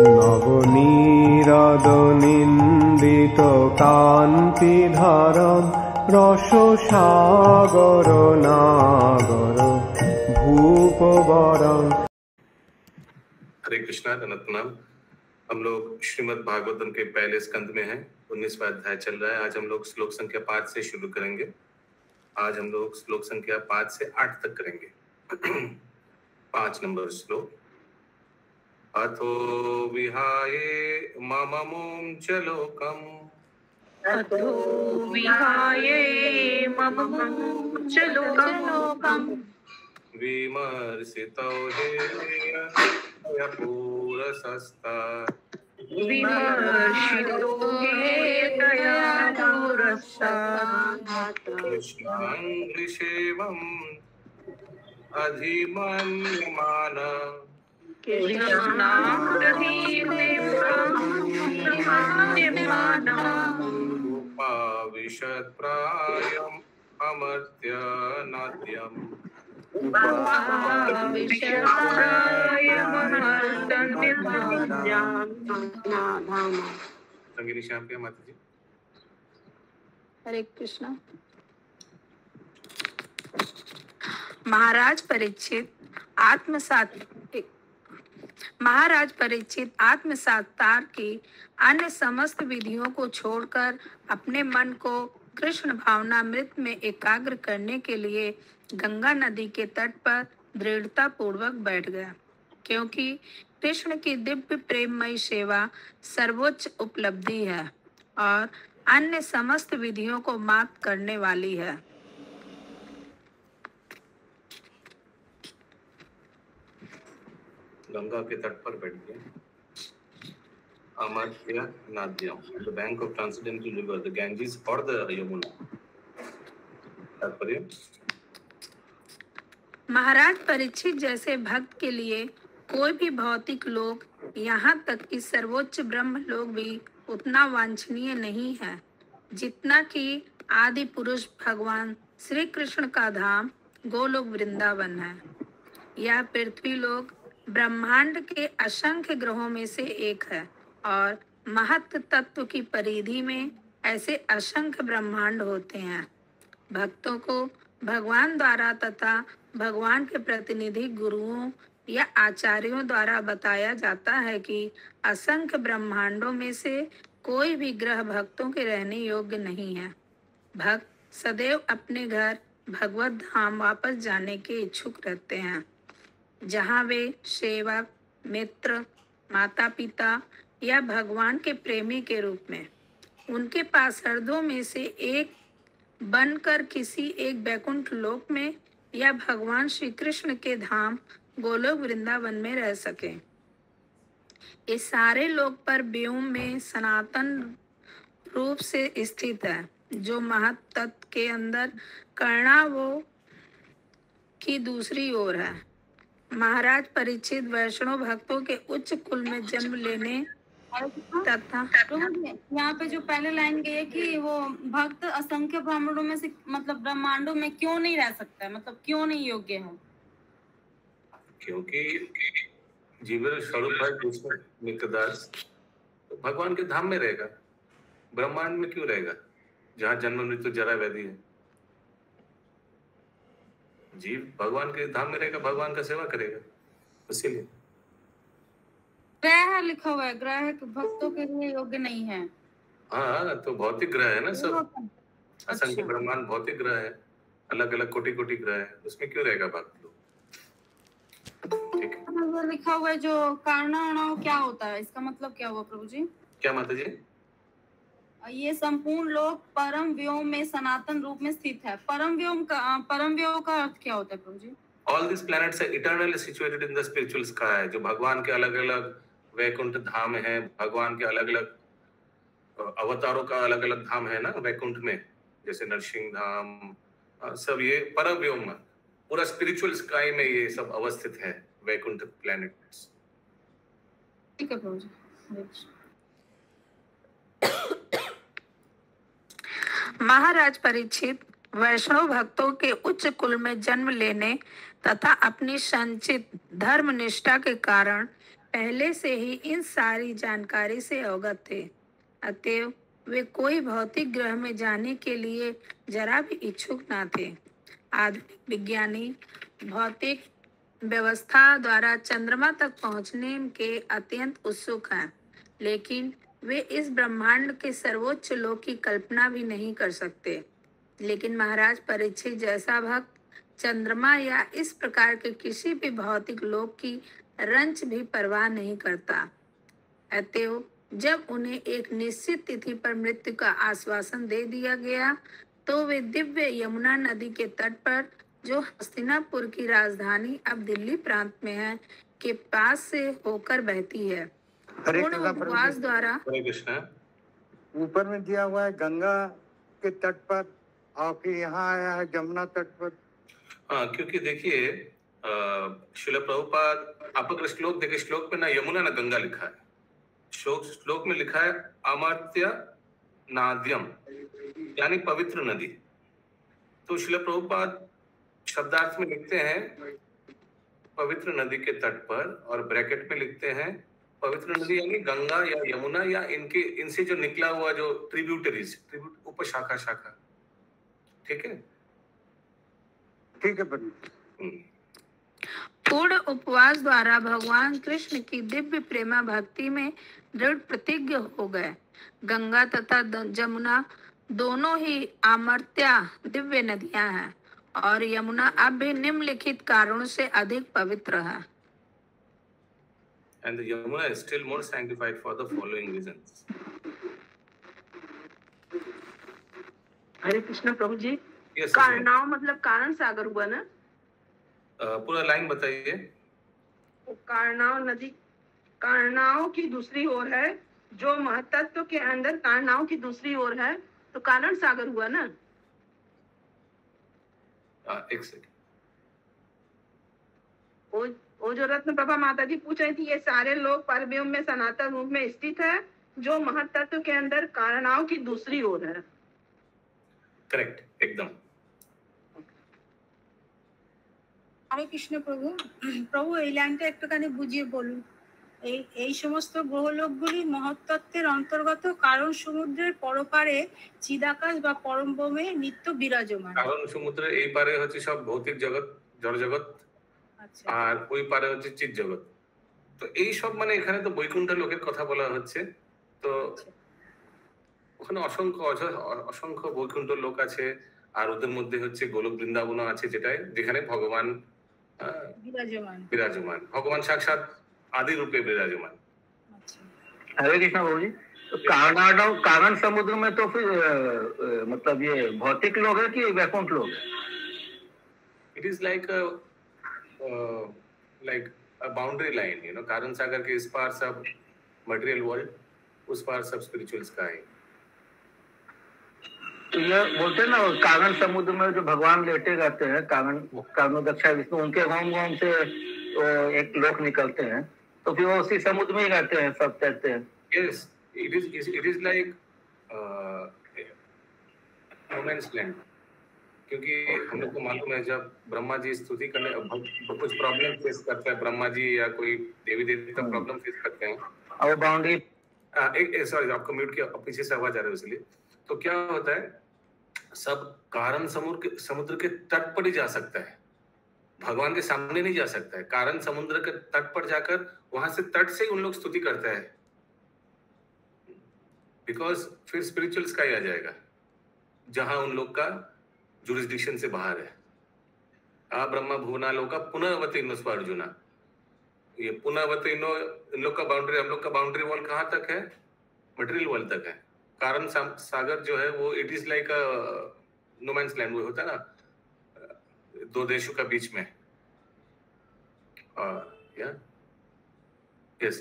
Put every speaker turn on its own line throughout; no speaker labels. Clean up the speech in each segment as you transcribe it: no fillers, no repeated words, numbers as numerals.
নবনীরদ নিন্দিত কান্তিধারণ রস সাগর নাগর ভূপবরণ।
हरे कृष्णा, अनंत नाम। हम लोग श्रीमद् भागवतम के पहले स्कंद में हैं। 19वां अध्याय चल रहा है। आज हम लोग श्लोक संख्या 5 से शुरू करेंगे। आज हम लोग श्लोक संख्या 5 से 8 तक करेंगे। 5 नंबर श्लोक। अथो विहाये मममुं च लोकम्,
अथो विहाये मममुं च लोकम्,
विमर्शितो हे पूरसस्ता,
विमर्शितो हे तया पुरस्तात्,
कृष्णं ऋषेवम् अधिमन्यमान, उपाविशत् प्रायम् अमर्त्य नाद्यम्। संगीनी श्याम प्रिया माता जी।
हरे कृष्णा। महाराज परीक्षित आत्मसात्कार की अन्य समस्त विधियों को छोड़कर अपने मन को कृष्ण भावनामृत में एकाग्र करने के लिए गंगा नदी के तट पर दृढ़ता पूर्वक बैठ गया, क्योंकि कृष्ण की दिव्य प्रेममयी सेवा सर्वोच्च उपलब्धि है और अन्य समस्त विधियों को मात करने वाली है।
गंगा के तट पर बैठ गए। Amartya नाद्यम, the bank of transcendental river, the Ganges or the Yamuna। तात्पर्य,
महाराज परीक्षित जैसे भक्त के लिए कोई भी भौतिक लोक, यहाँ तक कि सर्वोच्च ब्रह्म लोक भी उतना वांछनीय नहीं है जितना कि आदि पुरुष भगवान श्री कृष्ण का धाम गोलोक वृंदावन है। यह पृथ्वी लोक ब्रह्मांड के असंख्य ग्रहों में से एक है और महत्व तत्व की परिधि में ऐसे असंख्य ब्रह्मांड होते हैं। भक्तों को भगवान द्वारा तथा भगवान के प्रतिनिधि गुरुओं या आचार्यों द्वारा बताया जाता है कि असंख्य ब्रह्मांडों में से कोई भी ग्रह भक्तों के रहने योग्य नहीं है। भक्त सदैव अपने घर भगवत धाम वापस जाने के इच्छुक रहते हैं, जहाँ वे सेवक, मित्र, माता पिता या भगवान के प्रेमी के रूप में उनके पार्षदों में से एक बनकर किसी एक वैकुंठ लोक में या भगवान श्री कृष्ण के धाम गोलोक वृंदावन में रह सके। इस सारे लोक पर व्योम में सनातन रूप से स्थित है, जो महत तत्व के अंदर कर्णावो की दूसरी ओर है। महाराज परीक्षित वैष्णव भक्तों के उच्च कुल में जन्म लेने तथा
यहाँ पे जो पहले लाइन गई है कि वो भक्त असंख्य ब्रह्मांडों में से मतलब ब्रह्मांडों में क्यों नहीं रह सकता है, मतलब क्यों नहीं योग्य है?
क्योंकि जीवन स्वरूप है कृष्ण मित्रदास, तो भगवान के धाम में रहेगा। ब्रह्मांड में क्यों रहेगा जहाँ जन्म मृत्यु जरा व्याधि है? जीव भगवान के धाम में रहेगा, भगवान का सेवा करेगा। इसीलिए
ग्रह लिखा हुआ है, ग्रह भक्तों के लिए योग्य नहीं है।
हाँ, तो भौतिक ग्रह है ना सब। असंख्य
अच्छा।
ब्रह्मांड भौतिक ग्रह है, अलग अलग कोटि कोटि ग्रह है, उसमें क्यों रहेगा भक्त लोग? ठीक है,
वो लिखा हुआ है जो कारणा क्या होता है, इसका मतलब क्या हुआ प्रभु जी?
क्या माता जी?
ये संपूर्ण लोक परम व्योम में सनातन रूप में स्थित है। परम व्योम का अर्थ क्या होता है प्रभु जी?
All these planets are eternally situated in the spiritual sky। जो भगवान के अलग अलग वैकुंठ धाम है, भगवान के अलग अलग अवतारों का अलग अलग धाम है ना वैकुंठ में, जैसे नरसिंह धाम, सब ये परम व्योम में पूरा स्पिरिचुअल स्काई में ये सब अवस्थित है, वैकुंठ प्लैनेट्स।
ठीक है प्रभु जी।
महाराज परीक्षित वैष्णव भक्तों के उच्च कुल में जन्म लेने तथा अपनी संचित धर्म निष्ठा के कारण पहले से ही इन सारी जानकारी से अवगत थे। अतएव वे कोई भौतिक ग्रह में जाने के लिए जरा भी इच्छुक न थे। आधुनिक विज्ञानी भौतिक व्यवस्था द्वारा चंद्रमा तक पहुंचने के अत्यंत उत्सुक हैं, लेकिन वे इस ब्रह्मांड के सर्वोच्च लोक की कल्पना भी नहीं कर सकते। लेकिन महाराज परीक्षित जैसा भक्त चंद्रमा या इस प्रकार के किसी भी भौतिक लोक की रंच भी परवाह नहीं करता। अतएव जब उन्हें एक निश्चित तिथि पर मृत्यु का आश्वासन दे दिया गया, तो वे दिव्य यमुना नदी के तट पर, जो हस्तिनापुर की राजधानी अब दिल्ली प्रांत में है, के पास से होकर बहती है।
हरे
पूर्ण
कृष्णा
उपवास द्वारा
हरे कृष्णा।
ऊपर में दिया हुआ है गंगा के तट पर, और फिर यहाँ आया है जमुना तट पर।
हाँ, क्योंकि देखिए श्रील प्रभुपाद आप अगर श्लोक देखिए, श्लोक में ना यमुना ना गंगा लिखा है, श्लोक में लिखा है अमर्त्य नाद्यम, यानी पवित्र नदी। तो श्रील प्रभुपाद शब्दार्थ में लिखते हैं पवित्र नदी के तट पर, और ब्रैकेट में लिखते हैं पवित्र नदी यानी गंगा या यमुना या इनसे जो निकला हुआ जो ट्रिब्यूटरीज, उपशाखा शाखा। ठीक है,
ठीक है पंडित।
पूर्ण उपवास द्वारा भगवान कृष्ण की दिव्य प्रेमा भक्ति में दृढ़ प्रतिज्ञ हो गए। गंगा तथा जमुना दोनों ही अमर्त्या दिव्य नदियां हैं, और यमुना अब भी निम्नलिखित कारणों से अधिक पवित्र है।
And the Yamuna is still more sanctified for the following reasons.
Hare Krishna Prabhu ji.
Yes,
कारणाव मतलब कारण सागर हुआ ना?
पूरा लाइन बताइए।
कारणाव नदी कारणाव की दूसरी ओर है, जो महतत्व के अंदर कारणाव की दूसरी ओर है, तो कारण सागर हुआ ना?
एक सेकंड।
वो जो रत्न प्रभा माता जी पूछ रही थी, ये सारे लोग परव्योम में सनातन रूप में स्थित है, जो महतत्व के अंदर कारणाव की दूसरी ओर है।
करेक्ट, एकदम।
হরে কৃষ্ণ প্রভু। প্রভু এই লাইনটা একটুখানি বুঝিয়ে বলুন। এই সমস্ত গ্রহলোকগুলি মহত্তত্ত্বের অন্তর্গত, কারণ সমুদ্রের পরপারে চিদাকাশ বা পরম ব্রহ্মে নিত্য বিরাজমান।
কারণ সমুদ্রের এই পারে হচ্ছে সব ভৌতিক জগৎ, জড় জগৎ, আর ওই পারে হচ্ছে চিৎ জগৎ। তো এই সব মানে এখানে তো বৈকুণ্ঠ লোকের কথা বলা হচ্ছে। তো ওখানে অসংখ্য বৈকুণ্ঠ লোক আছে, আর ওদের মধ্যে হচ্ছে গোলক বৃন্দাবন আছে, যেখানে ভগবান বিরাজমান, ভগবাन साक्षात आदि रूप में विराजमान।
हरे कृष्णा बाबू जी। तो कारण समुद्र में तो फिर मतलब ये भौतिक लोग है कि वैकुंठ लोग है?
It is like a boundary line, you know. कारण सागर के इस पार सब मटेरियल वर्ल्ड, उस पार सब स्पिरिचुअल स्काई।
तो ये बोलते हैं ना, कारण समुद्र में जो भगवान लेटे रहते हैं, कारण दक्षा विष्णु, उनके होम से एक लोक निकलते हैं, तो फिर वो उसी समुद्र में ही रहते हैं, सब कहते हैं।
Yes, it is like no man's land. क्योंकि हम लोग को मालूम है, जब ब्रह्मा जी स्तुति करने कुछ प्रॉब्लम फेस करता है, ब्रह्मा जी या कोई देवी देवता प्रॉब्लम फेस करते हैं,
और बाउंड्री
सॉरी आपको म्यूट किया, पीछे से आवाज आ रही है इसलिए। तो क्या होता है, सब कारण समुद्र के तट पर ही जा सकता है, भगवान के सामने नहीं जा सकता है। कारण समुद्र के तट पर जाकर वहां से तट से ही उन लोग स्तुति करता है, बिकॉज फिर स्पिरिचुअल स्काई आ जाएगा, जहां उन लोग का जुरिस्डिक्शन से बाहर है। आ ब्रह्मा भुवना लोग का पुनर्वतीर्णो स्व अर्जुना, ये पुनर्वतीर्णो इन लोग का बाउंड्री, हम लोग का बाउंड्री वॉल कहाँ तक है? मटेरियल वर्ल्ड तक है। कारण सागर जो है वो it is like no man's land, वो होता है ना दो देशों का बीच में। यस,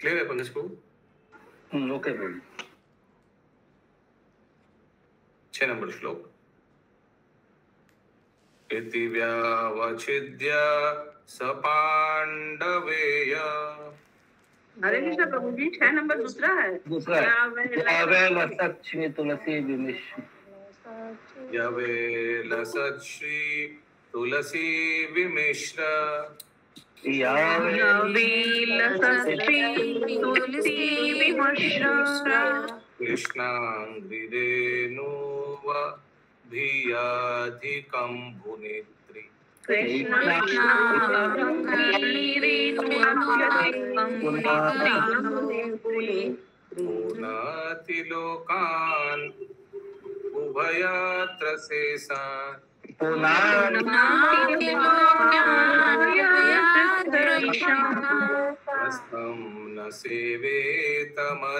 क्लियर है पंकज को?
ओके बोल।
6 नंबर श्लोक। इति व्यावच्छिद्य स पांडवेय।
हरे कृष्ण प्रभु जी। 6 नंबर दूसरा है।
लसच्छ्री तुलसी विमिश्र,
यवे लसच्छ्री तुलसी विमिश्र। कृष्णाङ्घ्रिरेणुवधियाधिकं भुनेत्रि पुनातिलोकान् उभयत्र शेषान् हस्तं न सेवेतमरीषामना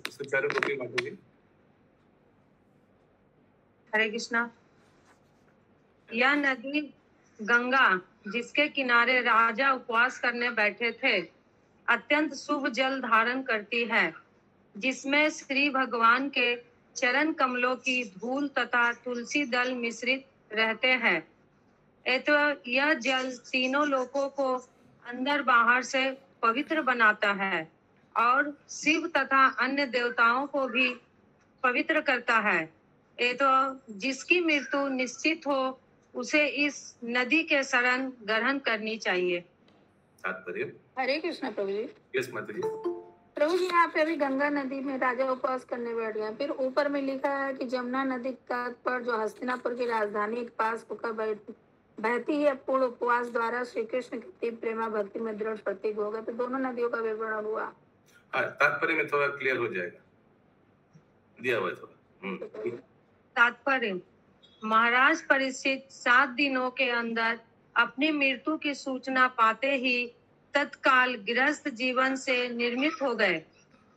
सुचारू रूपी माता जी।
हरे कृष्णा। यह नदी गंगा जिसके किनारे राजा उपवास करने बैठे थे अत्यंत शुभ जल धारण करती है, जिसमें श्री भगवान के चरण कमलों की धूल तथा तुलसी दल मिश्रित रहते हैं। तो यह जल तीनों लोकों को अंदर बाहर से पवित्र बनाता है और शिव तथा अन्य देवताओं को भी पवित्र करता है। तो जिसकी मृत्यु निश्चित हो उसे इस नदी के शरण ग्रहण करनी चाहिए।
तात्पर्य।
हरे कृष्णा प्रभु जी।
यस माता जी।
प्रभु जी यहाँ पे अभी गंगा नदी में राजा उपवास करने बैठ गए, फिर ऊपर में लिखा है कि जमुना नदी का तट पर जो हस्तिनापुर की राजधानी के पास होकर बहती है, पूर्ण उपवास द्वारा श्री कृष्ण की तीव्र प्रेमा भक्ति में दृढ़ प्रतीक होगा। तो दोनों नदियों का विवरण हुआ।
तात्पर्य में थोड़ा क्लियर हो जाएगा, दिया हुआ थोड़ा।
तात्पर्य। महाराज परीक्षित 7 दिनों के अंदर अपनी मृत्यु की सूचना पाते ही तत्काल गृहस्थ जीवन से निर्मित हो गए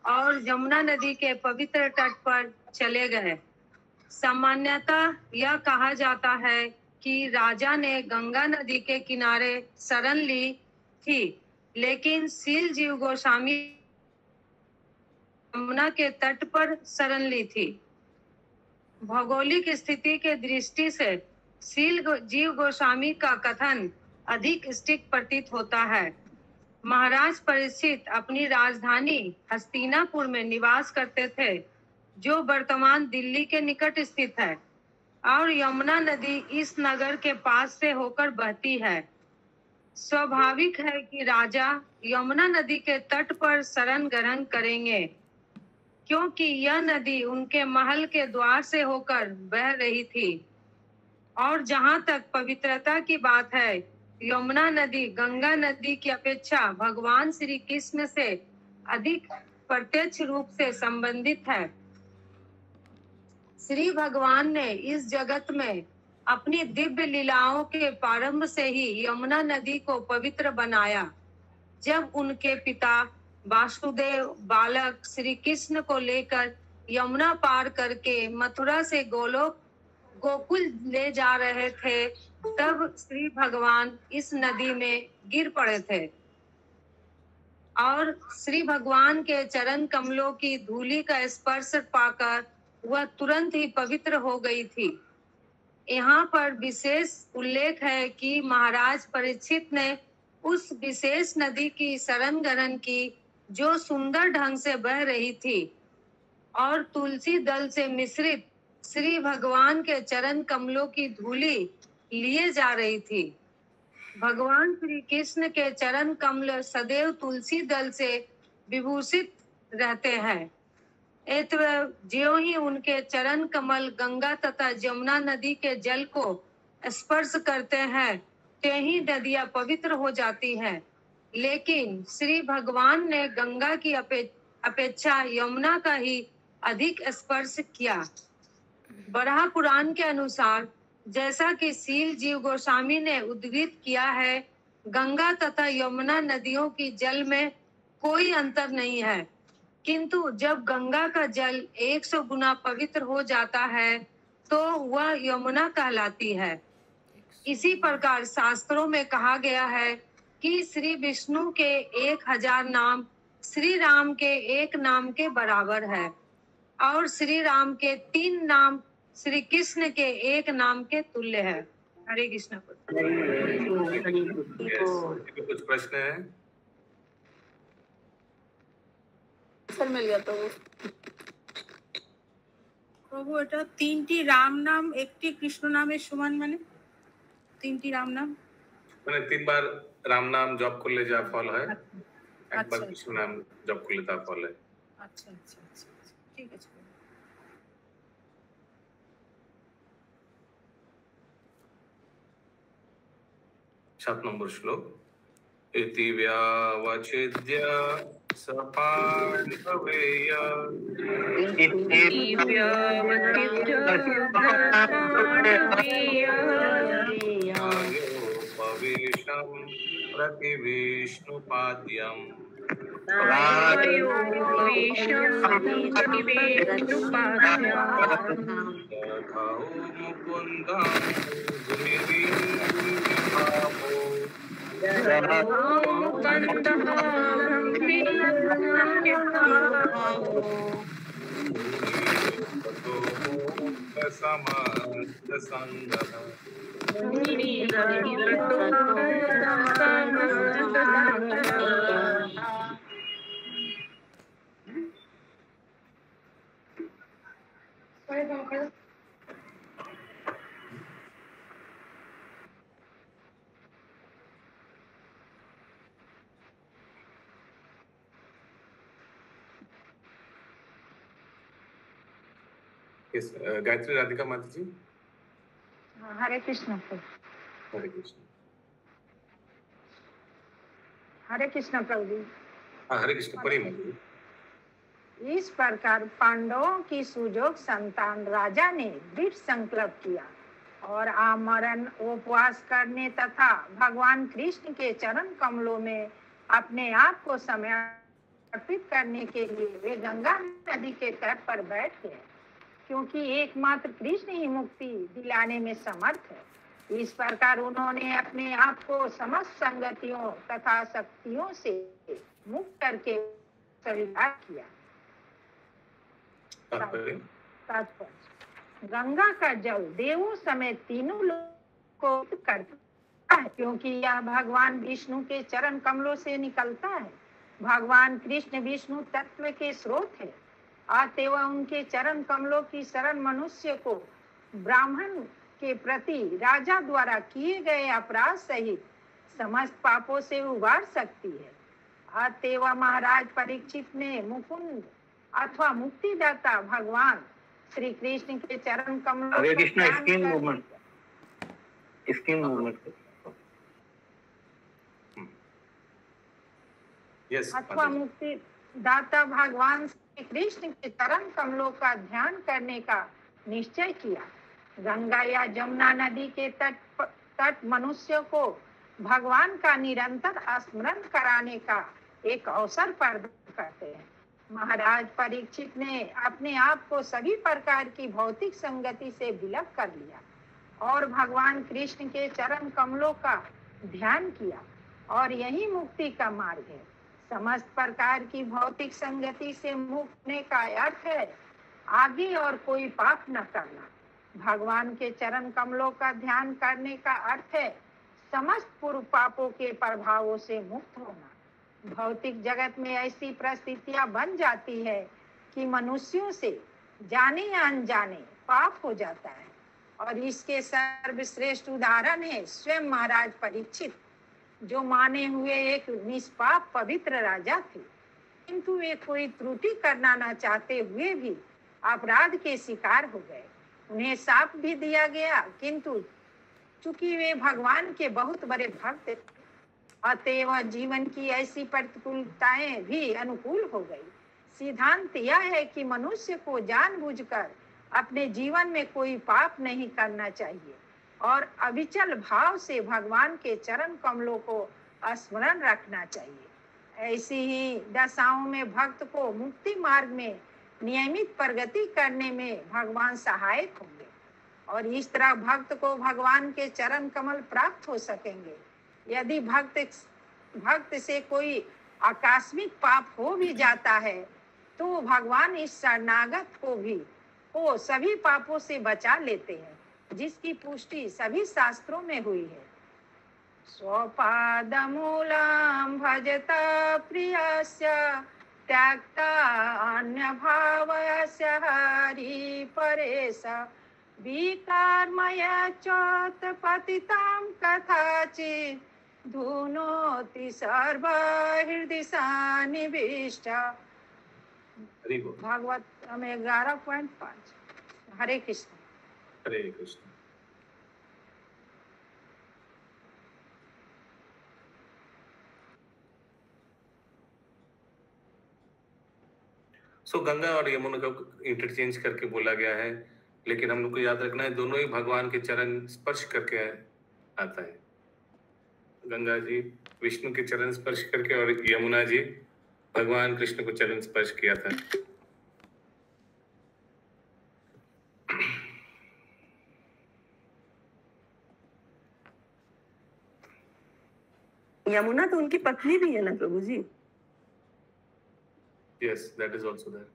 और यमुना नदी के पवित्र तट पर चले गए। सामान्यतः यह कहा जाता है कि राजा ने गंगा नदी के किनारे शरण ली थी, लेकिन शील जीव गोस्वामी यमुना के तट पर शरण ली थी। भौगोलिक स्थिति के दृष्टि से शील जीव गोस्वामी का कथन अधिक सटीक प्रतीत होता है। महाराज परीक्षित अपनी राजधानी हस्तिनापुर में निवास करते थे, जो वर्तमान दिल्ली के निकट स्थित है, और यमुना नदी इस नगर के पास से होकर बहती है। स्वाभाविक है कि राजा यमुना नदी के तट पर शरण ग्रहण करेंगे, क्योंकि यह नदी उनके महल के द्वार से होकर बह रही थी। और जहां तक पवित्रता की बात है, यमुना नदी गंगा नदी की अपेक्षा भगवान श्री कृष्ण से अधिक प्रत्यक्ष रूप से संबंधित है। श्री भगवान ने इस जगत में अपनी दिव्य लीलाओं के प्रारंभ से ही यमुना नदी को पवित्र बनाया। जब उनके पिता वासुदेव बालक श्री कृष्ण को लेकर यमुना पार करके मथुरा से गोकुल ले जा रहे थे, तब श्री भगवान इस नदी में गिर पड़े थे और श्री भगवान के चरण कमलों की धूली का स्पर्श पाकर वह तुरंत ही पवित्र हो गई थी। यहाँ पर विशेष उल्लेख है कि महाराज परीक्षित ने उस विशेष नदी की शरण ग्रहण की जो सुंदर ढंग से बह रही थी और तुलसी दल से मिश्रित श्री भगवान के चरण कमलों की धूली लिए जा रही थी। भगवान श्री कृष्ण के चरण कमल सदैव तुलसी दल से विभूषित रहते हैं। ज्यों ही उनके चरण कमल गंगा तथा यमुना नदी के जल को स्पर्श करते हैं, ते ही नदियां पवित्र हो जाती हैं। लेकिन श्री भगवान ने गंगा की अपेक्षा यमुना का ही अधिक स्पर्श किया। बराह पुराण के अनुसार, जैसा कि शील जीव गोस्वामी ने उद्धृत किया है, गंगा तथा यमुना नदियों की जल में कोई अंतर नहीं है, किंतु जब गंगा का जल 100 गुना पवित्र हो जाता है तो वह यमुना कहलाती है। इसी प्रकार शास्त्रों में कहा गया है कि श्री विष्णु के 1000 नाम श्री राम के 1 नाम के बराबर है और श्री राम के 3 नाम श्री कृष्ण के 1 नाम के तुल्य है। हरे कृष्ण।
कुछ प्रश्न है?
आंसर मिल गया तो
প্রভু এটা 3টি রাম নাম 1টি কৃষ্ণ নামের সমান, মানে 3টি রাম নাম
মানে 3 बार राम नाम जप করলে যা ফল হয় একবার
আচ্ছা
কৃষ্ণ নাম জপ করলে তা ফল হয়।
আচ্ছা আচ্ছা আচ্ছা আচ্ছা, ঠিক আছে।
7 নম্বর শ্লোক। इति व्यावचिद्य सपाण्डवेय पविशं प्रतिविष्णुपाद्यम् यथौ मुकुन्दं गुणिरीन्द्रिभावो गायत्री राधिका माता जी।
हरे कृष्ण प्रभु।
हरे कृष्ण।
हरे कृष्ण प्रभु जी।
हरे कृष्ण। पढ़िए माता जी।
इस प्रकार पांडवों की सुजोग संतान राजा ने दृढ़ संकल्प किया और आमरण उपवास करने तथा भगवान कृष्ण के चरण कमलों में अपने आप को समर्पित करने के लिए वे गंगा नदी के तट पर बैठ गए, क्योंकि एकमात्र कृष्ण ही मुक्ति दिलाने में समर्थ है। इस प्रकार उन्होंने अपने आप को समस्त संगतियों तथा शक्तियों से मुक्त करके स्वीकार किया। तात्पर्य, गंगा का जल देवों समेत तीनों लोगों को मुक्त करता है, क्योंकि यह भगवान विष्णु के चरण कमलों से निकलता है। भगवान कृष्ण विष्णु तत्व के स्रोत है, अतएव उनके चरण कमलों की शरण मनुष्य को ब्राह्मण के प्रति राजा द्वारा किए गए अपराध सहित समस्त पापों से उबार सकती है। अतएव महाराज परीक्षित ने मुकुंद अथवा मुक्तिदाता भगवान श्री कृष्ण के चरण कमलों
हरे कृष्ण स्किन मूवमेंट
अथवा मुक्ति दाता भगवान श्री कृष्ण के चरण कमलों का ध्यान करने का निश्चय किया। गंगा या जमुना नदी के तट मनुष्य को भगवान का निरंतर स्मरण कराने का एक अवसर प्रदान करते हैं। महाराज परीक्षित ने अपने आप को सभी प्रकार की भौतिक संगति से विलग कर लिया और भगवान कृष्ण के चरण कमलों का ध्यान किया, और यही मुक्ति का मार्ग है। समस्त प्रकार की भौतिक संगति से मुक्त होने का अर्थ है आगे और कोई पाप न करना। भगवान के चरण कमलों का ध्यान करने का अर्थ है समस्त पूर्व पापों के प्रभावों से मुक्त होना। भौतिक जगत में ऐसी परिस्थितियां बन जाती है कि मनुष्यों से जाने या अनजाने पाप हो जाता है, और इसके सर्वश्रेष्ठ उदाहरण है स्वयं महाराज परीक्षित, जो माने हुए एक निष्पाप पवित्र राजा थे, किंतु वे कोई त्रुटि करना न चाहते हुए भी अपराध के शिकार हो गए। उन्हें शाप भी दिया गया, किंतु चूंकि वे भगवान के बहुत बड़े भक्त थे, अतएव जीवन की ऐसी प्रतिकूलताएं भी अनुकूल हो गई। सिद्धांत यह है कि मनुष्य को जानबूझकर अपने जीवन में कोई पाप नहीं करना चाहिए और अविचल भाव से भगवान के चरण कमलों को स्मरण रखना चाहिए। ऐसी ही दशाओं में भक्त को मुक्ति मार्ग में नियमित प्रगति करने में भगवान सहायक होंगे, और इस तरह भक्त को भगवान के चरण कमल प्राप्त हो सकेंगे। यदि भक्त से कोई आकस्मिक पाप हो भी जाता है, तो भगवान इस शरणागत को सभी पापों से बचा लेते हैं, जिसकी पुष्टि सभी शास्त्रों में हुई है। स्वपादमूलं भजता प्रियस्य त्यक्ता अन्य भावस्य हरि परेश विकर्मय चोत पतितां कथाचित् धुनोति सर्वहृदि सन्निविष्ट। भागवत में 11.5। हरे कृष्ण।
हरे कृष्ण। सो गंगा और यमुना को इंटरचेंज करके बोला गया है, लेकिन हम लोग को याद रखना है दोनों ही भगवान के चरण स्पर्श करके आता है। गंगा जी विष्णु के चरण स्पर्श करके और यमुना जी भगवान कृष्ण को चरण स्पर्श किया था।
यमुना तो उनकी पत्नी भी है ना प्रभु जी?
Yes, that is also there.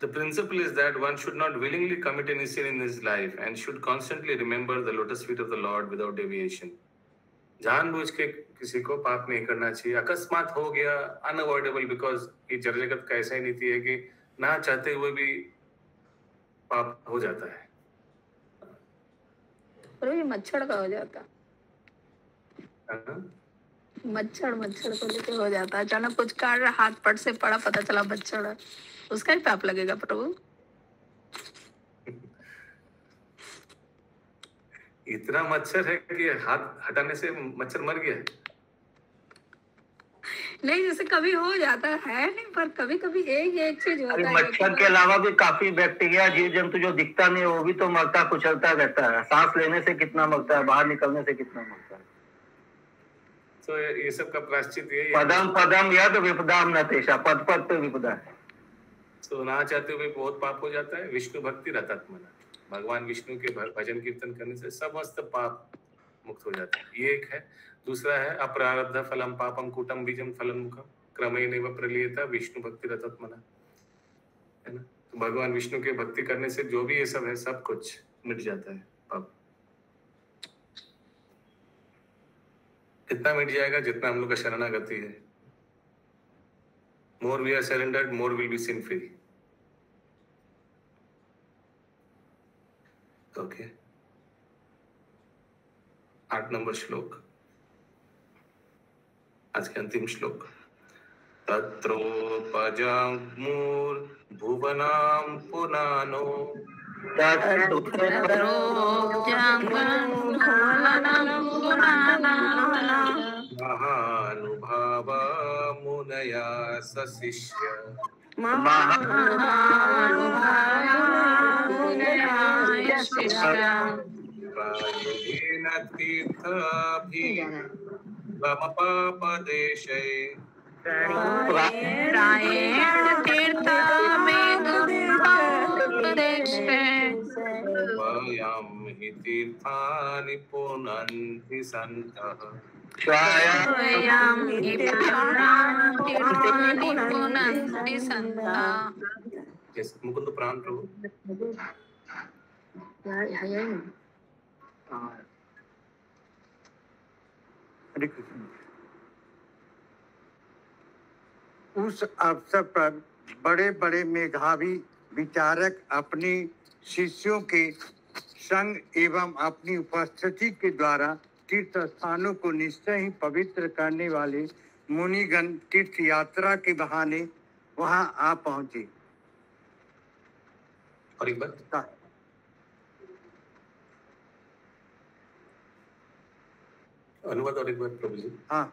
The principle is that one should not willingly commit any sin in his life and should constantly remember the lotus feet of the Lord without deviation. जानबूझ के किसी को पाप नहीं करना चाहिए। अकस्मात हो गया, अनअवॉइडेबल, बिकॉज ये जड़ जगत का ऐसा ही नीति है कि ना चाहते हुए भी पाप हो जाता है।
पर ये मच्छर का हो जाता, मच्छर को लेके हो जाता। अचानक कुछ कर हाथ पट से पड़ा, पता चला मच्छर है, उसका ही पाप लगेगा प्रभु।
इतना मच्छर है कि हाथ हटाने से मच्छर मर गया।
नहीं, जैसे कभी हो जाता है नहीं, पर कभी कभी एक चीज होता है।
मच्छर के अलावा भी काफी बैक्टीरिया, जीव जंतु जो दिखता नहीं वो भी तो मरता कुचलता रहता है। सांस लेने से कितना मरता है, बाहर निकलने से कितना मरता है।
तो ये सब का प्रायश्चित यही है।
पदम पदम यद विपदाम न तेषा, पद पद पे विपदा है।
तो ना चाहते हुए बहुत पाप हो जाता है। विष्णु भक्ति रतात्मना, भगवान विष्णु के भजन कीर्तन करने से समस्त पाप मुक्त हो जाता है। ये एक है। दूसरा है अप्रारब्ध फलम पापम कूटम बीजम फलम मुखम क्रमेण प्रलीयता विष्णु भक्ति रतात्मना, है ना। तो भगवान विष्णु के भक्ति करने से जो भी ये सब है सब कुछ मिट जाता है पाप। कितना मिट जाएगा? जितना हम लोग का शरणागति है। More we are surrendered, more will be sin free. Okay, 8 number श्लोक, आज के अंतिम श्लोक। तत्रोपजग्मुर भुवनां पुनानो महानुभावा मुनया सशिष्य प्रायुधेन तीर्थाभिगमपापदेशे वयं हि तीर्थानि पुनन्ति सन्तः। मुकुंद प्राण प्रभु।
हरे कृष्ण। उस अवसर पर बड़े बड़े मेधावी विचारक अपने शिष्यों के संग एवं अपनी उपस्थिति के द्वारा तीर्थ स्थानों को निश्चय ही पवित्र करने वाले मुनिगण तीर्थ यात्रा के बहाने वहां आ पहुंचे।
और एक बात अनुवाद और एक बार प्रभु जी।
हाँ,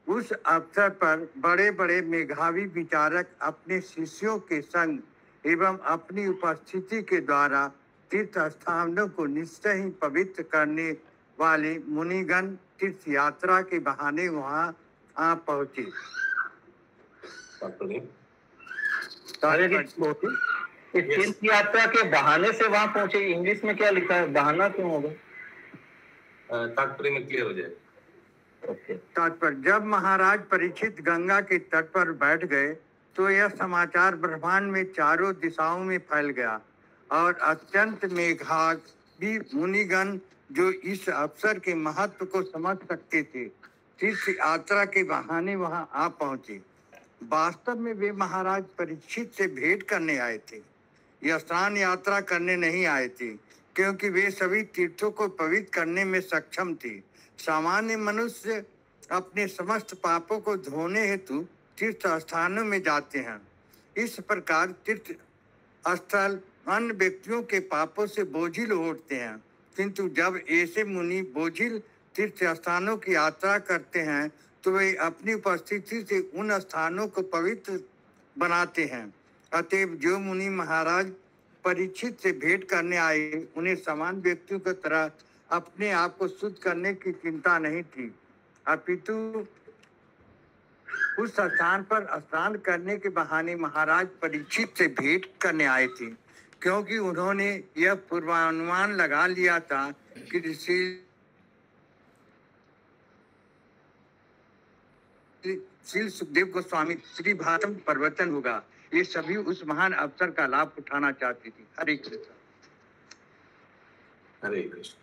उस अवसर पर बड़े बड़े मेधावी विचारक अपने शिष्यों के संग एवं अपनी उपस्थिति के द्वारा तीर्थ स्थानों को निश्चय ही पवित्र करने वाले मुनिगण तीर्थ यात्रा के बहाने वहां आ पहुंचे।
तीर्थ यात्रा के बहाने से वहां पहुंचे। इंग्लिश में क्या लिखा है, बहाना क्यों होगा?
तात्पर्य में क्लियर हो जाए।
तात्पर्य, जब महाराज परीक्षित गंगा के तट पर बैठ गए तो यह समाचार ब्रह्मांड में चारों दिशाओं में फैल गया और अत्यंत मेधावी मुनिगण जो इस अवसर के महत्व को समझ सकते थे तीर्थ यात्रा के बहाने वहां आ पहुंचे। वास्तव में वे महाराज परीक्षित से भेंट करने आए थे, यह स्नान यात्रा करने नहीं आए थे, क्योंकि वे सभी तीर्थों को पवित्र करने में सक्षम थे। सामान्य मनुष्य अपने समस्त पापों को धोने हेतु तीर्थ स्थानों में जाते हैं। इस प्रकार तीर्थ स्थल अन्य व्यक्तियों के पापों से बोझिल होते हैं, किंतु जब ऐसे मुनि बोझिल तीर्थ स्थानों की यात्रा करते हैं तो वे अपनी उपस्थिति से उन स्थानों को पवित्र बनाते हैं। अतएव जो मुनि महाराज परीक्षित से भेंट करने आए, उन्हें समान व्यक्तियों की तरह अपने आप को शुद्ध करने की चिंता नहीं थी, अपितु उस स्थान पर स्नान करने के बहाने महाराज परीक्षित से भेंट करने आए थे, क्योंकि उन्होंने यह पूर्वानुमान लगा लिया था कि श्री सुखदेव गोस्वामी श्री भागवतम प्रवचन होगा। ये सभी उस महान अवसर का लाभ उठाना चाहती थी। हरे कृष्ण।
हरे कृष्ण।